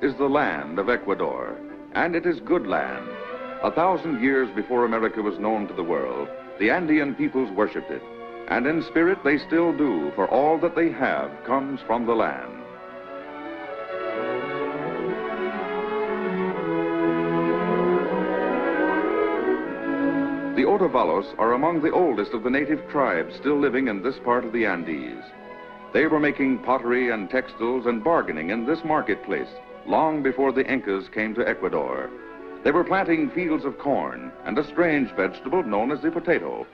is the land of Ecuador, and it is good land. 1,000 years before America was known to the world, the Andean peoples worshipped it, and in spirit they still do, for all that they have comes from the land. The Otavalos are among the oldest of the native tribes still living in this part of the Andes. They were making pottery and textiles and bargaining in this marketplace long before the Incas came to Ecuador. They were planting fields of corn and a strange vegetable known as the potato.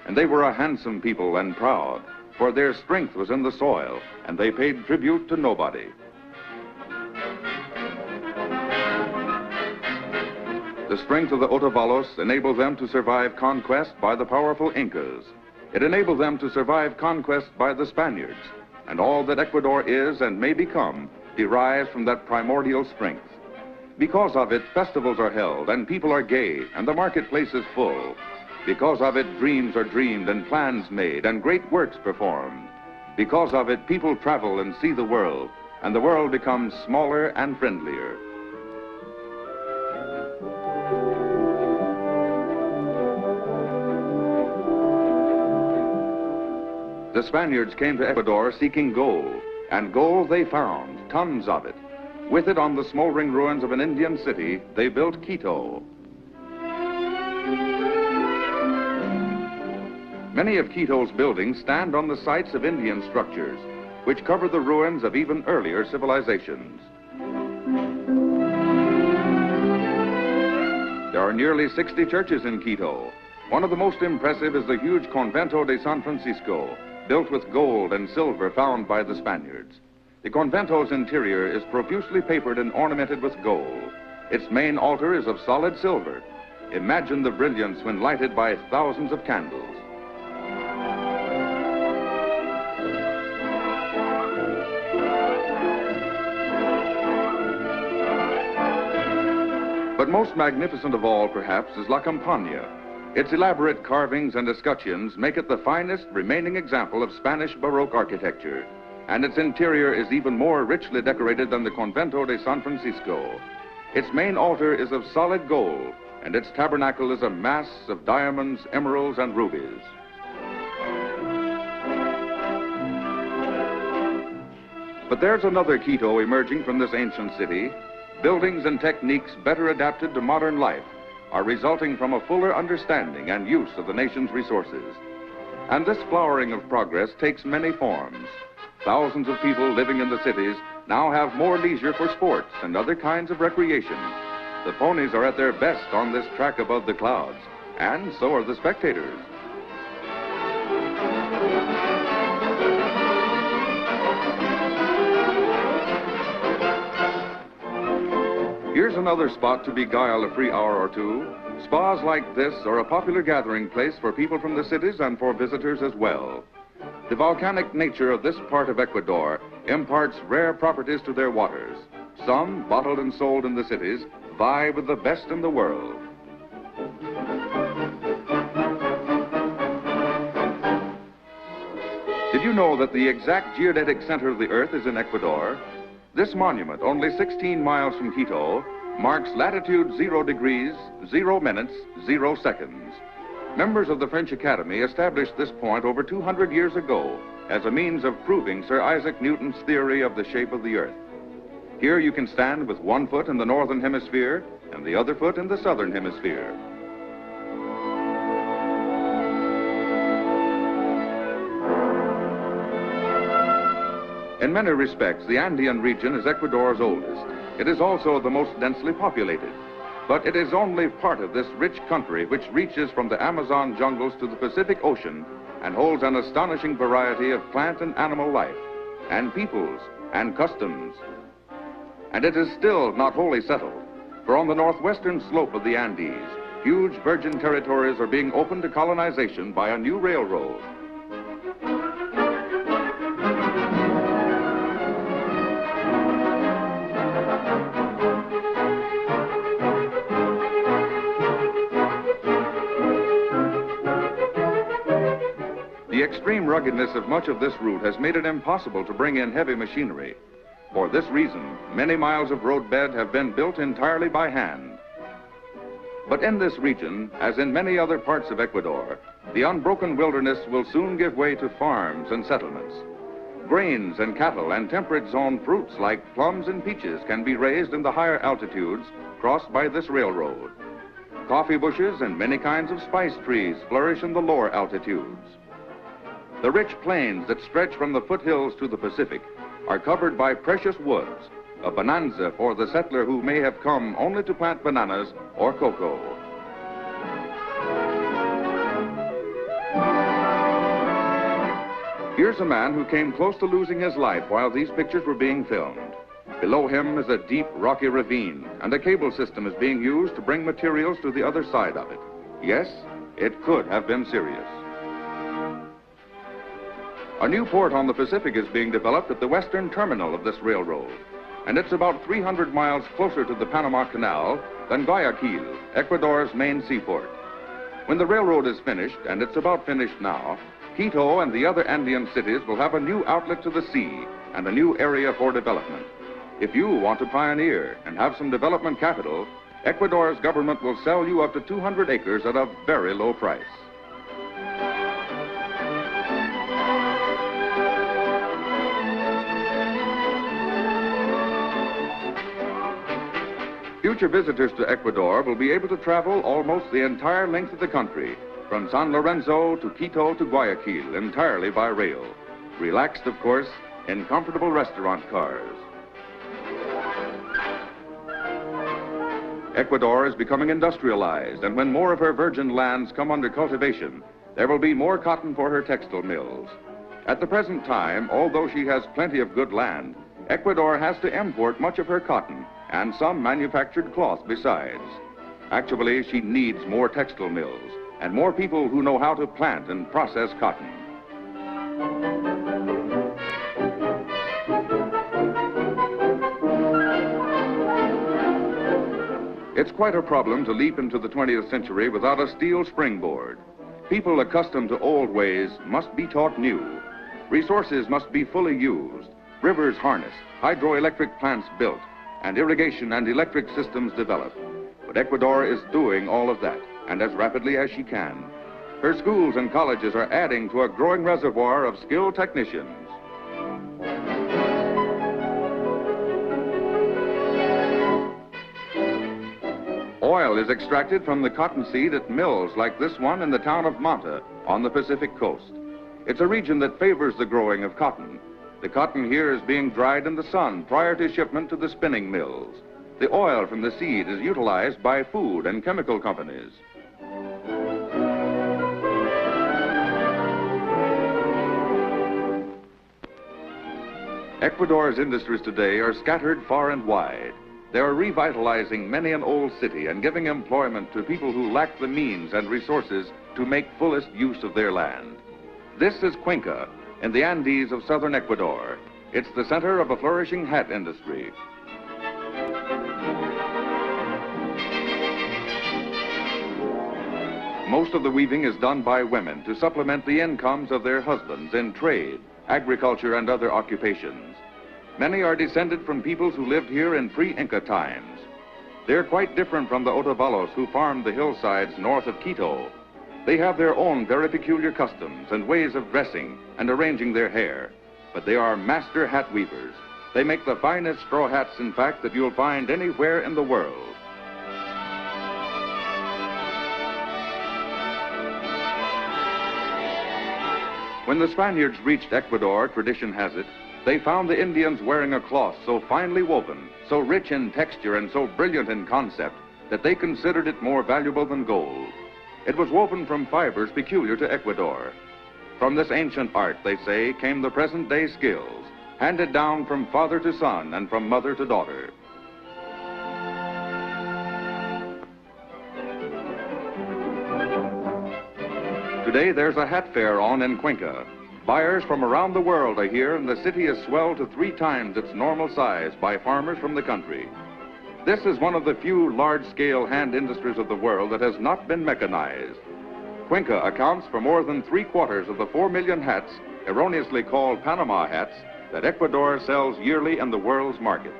And they were a handsome people and proud, for their strength was in the soil, and they paid tribute to nobody. The strength of the Otavalos enabled them to survive conquest by the powerful Incas. It enabled them to survive conquest by the Spaniards, and all that Ecuador is and may become derives from that primordial strength. Because of it, festivals are held, and people are gay, and the marketplace is full. Because of it, dreams are dreamed and plans made and great works performed. Because of it, people travel and see the world, and the world becomes smaller and friendlier. The Spaniards came to Ecuador seeking gold, and gold they found, tons of it. With it, on the smoldering ruins of an Indian city, they built Quito. Many of Quito's buildings stand on the sites of Indian structures, which cover the ruins of even earlier civilizations. There are nearly 60 churches in Quito. One of the most impressive is the huge Convento De San Francisco, built with gold and silver found by the Spaniards. The convento's interior is profusely papered and ornamented with gold. Its main altar is of solid silver. Imagine the brilliance when lighted by thousands of candles. But most magnificent of all, perhaps, is La Campana. Its elaborate carvings and escutcheons make it the finest remaining example of Spanish Baroque architecture, and its interior is even more richly decorated than the Convento de San Francisco. Its main altar is of solid gold, and its tabernacle is a mass of diamonds, emeralds, and rubies. But there's another Quito emerging from this ancient city. Buildings and techniques better adapted to modern life are resulting from a fuller understanding and use of the nation's resources. And this flowering of progress takes many forms. Thousands of people living in the cities now have more leisure for sports and other kinds of recreation. The ponies are at their best on this track above the clouds, and so are the spectators. Here's another spot to beguile a free hour or two. Spas like this are a popular gathering place for people from the cities and for visitors as well. The volcanic nature of this part of Ecuador imparts rare properties to their waters. Some, bottled and sold in the cities, vie with the best in the world. Did you know that the exact geodetic center of the Earth is in Ecuador? This monument, only 16 miles from Quito, marks latitude 0 degrees, 0 minutes, 0 seconds. Members of the French Academy established this point over 200 years ago as a means of proving Sir Isaac Newton's theory of the shape of the Earth. Here you can stand with one foot in the northern hemisphere and the other foot in the southern hemisphere. In many respects, the Andean region is Ecuador's oldest. It is also the most densely populated. But it is only part of this rich country which reaches from the Amazon jungles to the Pacific Ocean and holds an astonishing variety of plant and animal life, and peoples, and customs. And it is still not wholly settled, for on the northwestern slope of the Andes, huge virgin territories are being opened to colonization by a new railroad. The extreme ruggedness of much of this route has made it impossible to bring in heavy machinery. For this reason, many miles of roadbed have been built entirely by hand. But in this region, as in many other parts of Ecuador, the unbroken wilderness will soon give way to farms and settlements. Grains and cattle and temperate zone fruits like plums and peaches can be raised in the higher altitudes crossed by this railroad. Coffee bushes and many kinds of spice trees flourish in the lower altitudes. The rich plains that stretch from the foothills to the Pacific are covered by precious woods, a bonanza for the settler who may have come only to plant bananas or cocoa. Here's a man who came close to losing his life while these pictures were being filmed. Below him is a deep, rocky ravine, and a cable system is being used to bring materials to the other side of it. Yes, it could have been serious. A new port on the Pacific is being developed at the western terminal of this railroad, and it's about 300 miles closer to the Panama Canal than Guayaquil, Ecuador's main seaport. When the railroad is finished, and it's about finished now, Quito and the other Andean cities will have a new outlet to the sea and a new area for development. If you want to pioneer and have some development capital, Ecuador's government will sell you up to 200 acres at a very low price. Future visitors to Ecuador will be able to travel almost the entire length of the country, from San Lorenzo to Quito to Guayaquil, entirely by rail. Relaxed, of course, in comfortable restaurant cars. Ecuador is becoming industrialized, and when more of her virgin lands come under cultivation, there will be more cotton for her textile mills. At the present time, although she has plenty of good land, Ecuador has to import much of her cotton and some manufactured cloth besides. Actually, she needs more textile mills and more people who know how to plant and process cotton. It's quite a problem to leap into the 20th century without a steel springboard. People accustomed to old ways must be taught new. Resources must be fully used, rivers harnessed, hydroelectric plants built, and irrigation and electric systems developed. But Ecuador is doing all of that, and as rapidly as she can. Her schools and colleges are adding to a growing reservoir of skilled technicians. Oil is extracted from the cottonseed at mills like this one in the town of Manta on the Pacific coast. It's a region that favors the growing of cotton. The cotton here is being dried in the sun prior to shipment to the spinning mills. The oil from the seed is utilized by food and chemical companies. Ecuador's industries today are scattered far and wide. They are revitalizing many an old city and giving employment to people who lack the means and resources to make fullest use of their land. This is Cuenca, in the Andes of southern Ecuador. It's the center of a flourishing hat industry. Most of the weaving is done by women to supplement the incomes of their husbands in trade, agriculture, and other occupations. Many are descended from peoples who lived here in pre-Inca times. They're quite different from the Otavalos who farmed the hillsides north of Quito. They have their own very peculiar customs and ways of dressing and arranging their hair, but they are master hat weavers. They make the finest straw hats, in fact, that you'll find anywhere in the world. When the Spaniards reached Ecuador, tradition has it, they found the Indians wearing a cloth so finely woven, so rich in texture, and so brilliant in concept that they considered it more valuable than gold. It was woven from fibers peculiar to Ecuador. From this ancient art, they say, came the present-day skills, handed down from father to son and from mother to daughter. Today, there's a hat fair on in Cuenca. Buyers from around the world are here, and the city is swelled to 3 times its normal size by farmers from the country. This is one of the few large-scale hand industries of the world that has not been mechanized. Cuenca accounts for more than 3/4 of the 4 million hats, erroneously called Panama hats, that Ecuador sells yearly in the world's markets.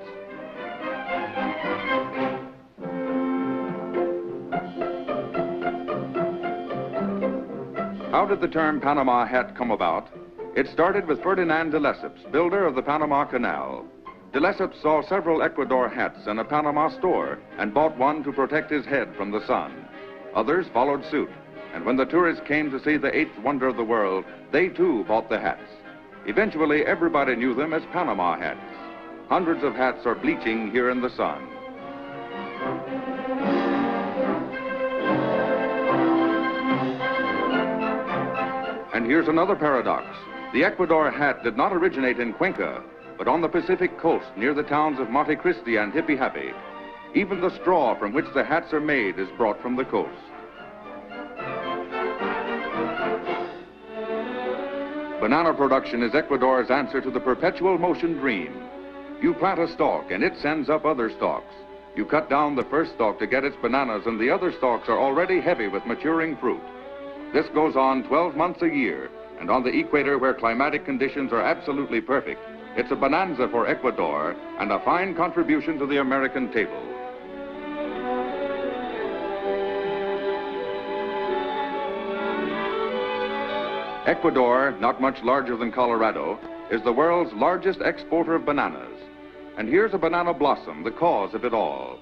How did the term Panama hat come about? It started with Ferdinand de Lesseps, builder of the Panama Canal. De Lesseps saw several Ecuador hats in a Panama store and bought one to protect his head from the sun. Others followed suit, and when the tourists came to see the eighth wonder of the world, they too bought the hats. Eventually, everybody knew them as Panama hats. Hundreds of hats are bleaching here in the sun. And here's another paradox. The Ecuador hat did not originate in Cuenca, but on the Pacific coast near the towns of Monte Cristi and Hippy Happy. Even the straw from which the hats are made is brought from the coast. Banana production is Ecuador's answer to the perpetual motion dream. You plant a stalk and it sends up other stalks. You cut down the first stalk to get its bananas and the other stalks are already heavy with maturing fruit. This goes on 12 months a year, and on the equator where climatic conditions are absolutely perfect, it's a bonanza for Ecuador and a fine contribution to the American table. Ecuador, not much larger than Colorado, is the world's largest exporter of bananas. And here's a banana blossom, the cause of it all.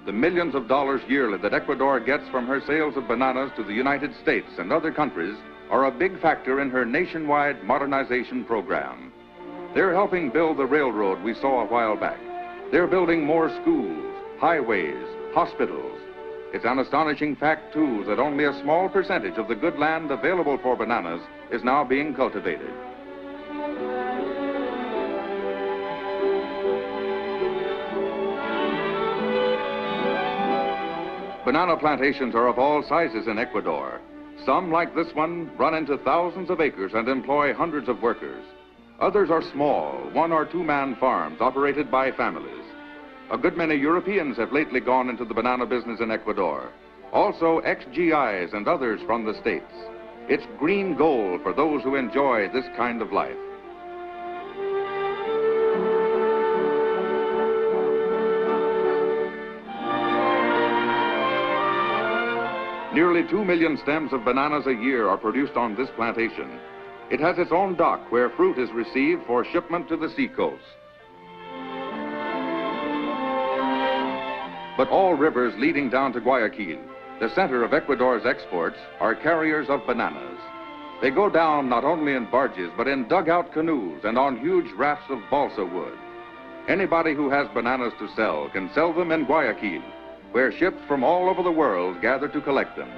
The millions of dollars yearly that Ecuador gets from her sales of bananas to the United States and other countries are a big factor in her nationwide modernization program. They're helping build the railroad we saw a while back. They're building more schools, highways, hospitals. It's an astonishing fact, too, that only a small percentage of the good land available for bananas is now being cultivated. Banana plantations are of all sizes in Ecuador. Some, like this one, run into thousands of acres and employ hundreds of workers. Others are small, 1- or 2-man farms operated by families. A good many Europeans have lately gone into the banana business in Ecuador. Also ex-GIs and others from the States. It's green gold for those who enjoy this kind of life. Nearly 2 million stems of bananas a year are produced on this plantation. It has its own dock where fruit is received for shipment to the seacoast. But all rivers leading down to Guayaquil, the center of Ecuador's exports, are carriers of bananas. They go down not only in barges, but in dugout canoes and on huge rafts of balsa wood. Anybody who has bananas to sell can sell them in Guayaquil, where ships from all over the world gather to collect them.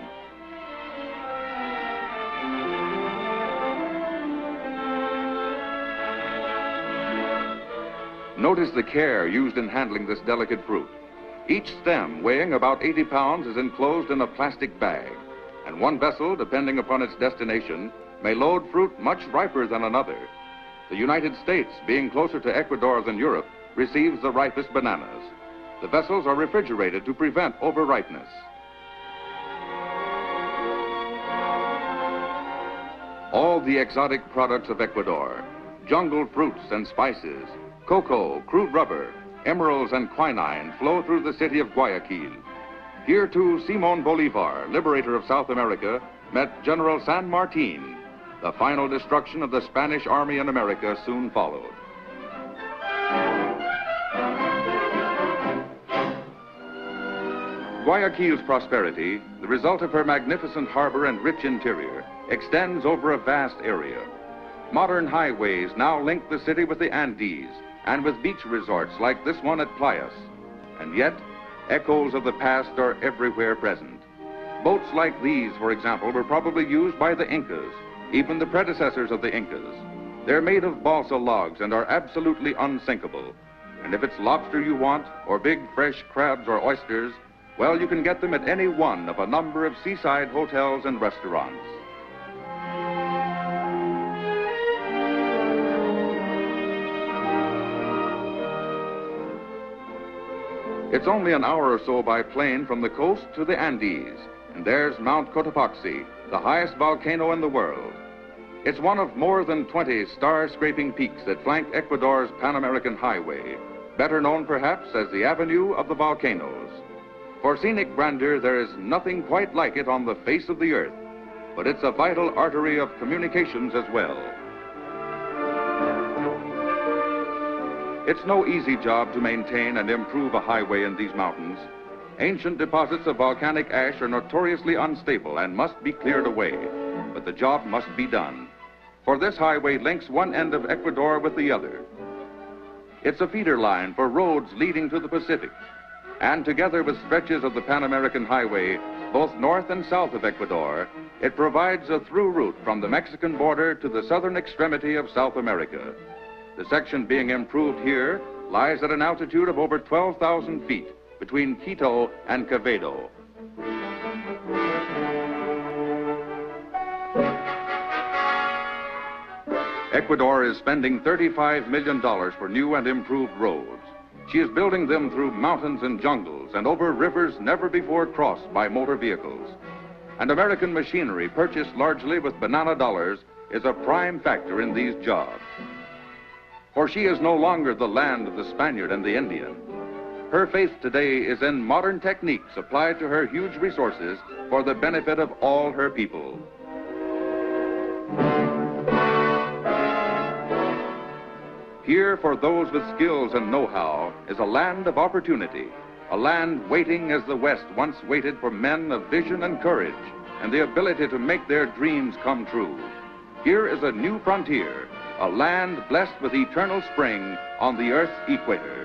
Notice the care used in handling this delicate fruit. Each stem, weighing about 80 pounds, is enclosed in a plastic bag, and one vessel, depending upon its destination, may load fruit much riper than another. The United States, being closer to Ecuador than Europe, receives the ripest bananas. The vessels are refrigerated to prevent overripeness. All the exotic products of Ecuador, jungle fruits and spices, cocoa, crude rubber, emeralds and quinine flow through the city of Guayaquil. Here too, Simón Bolívar, liberator of South America, met General San Martin. The final destruction of the Spanish army in America soon followed. Guayaquil's prosperity, the result of her magnificent harbor and rich interior, extends over a vast area. Modern highways now link the city with the Andes and with beach resorts like this one at Playas. And yet, echoes of the past are everywhere present. Boats like these, for example, were probably used by the Incas, even the predecessors of the Incas. They're made of balsa logs and are absolutely unsinkable. And if it's lobster you want, or big fresh crabs or oysters, well, you can get them at any one of a number of seaside hotels and restaurants. It's only an hour or so by plane from the coast to the Andes, and there's Mount Cotopaxi, the highest volcano in the world. It's one of more than 20 star-scraping peaks that flank Ecuador's Pan-American Highway, better known perhaps as the Avenue of the Volcanoes. For scenic grandeur, there is nothing quite like it on the face of the earth, but it's a vital artery of communications as well. It's no easy job to maintain and improve a highway in these mountains. Ancient deposits of volcanic ash are notoriously unstable and must be cleared away, but the job must be done. For this highway links one end of Ecuador with the other. It's a feeder line for roads leading to the Pacific, and together with stretches of the Pan-American Highway, both north and south of Ecuador, it provides a through route from the Mexican border to the southern extremity of South America. The section being improved here lies at an altitude of over 12,000 feet between Quito and Convento. Ecuador is spending $35 million for new and improved roads. She is building them through mountains and jungles and over rivers never before crossed by motor vehicles. And American machinery purchased largely with banana dollars is a prime factor in these jobs. For she is no longer the land of the Spaniard and the Indian. Her faith today is in modern techniques applied to her huge resources for the benefit of all her people. Here, for those with skills and know-how, is a land of opportunity, a land waiting as the West once waited for men of vision and courage and the ability to make their dreams come true. Here is a new frontier, a land blessed with eternal spring on the Earth's equator.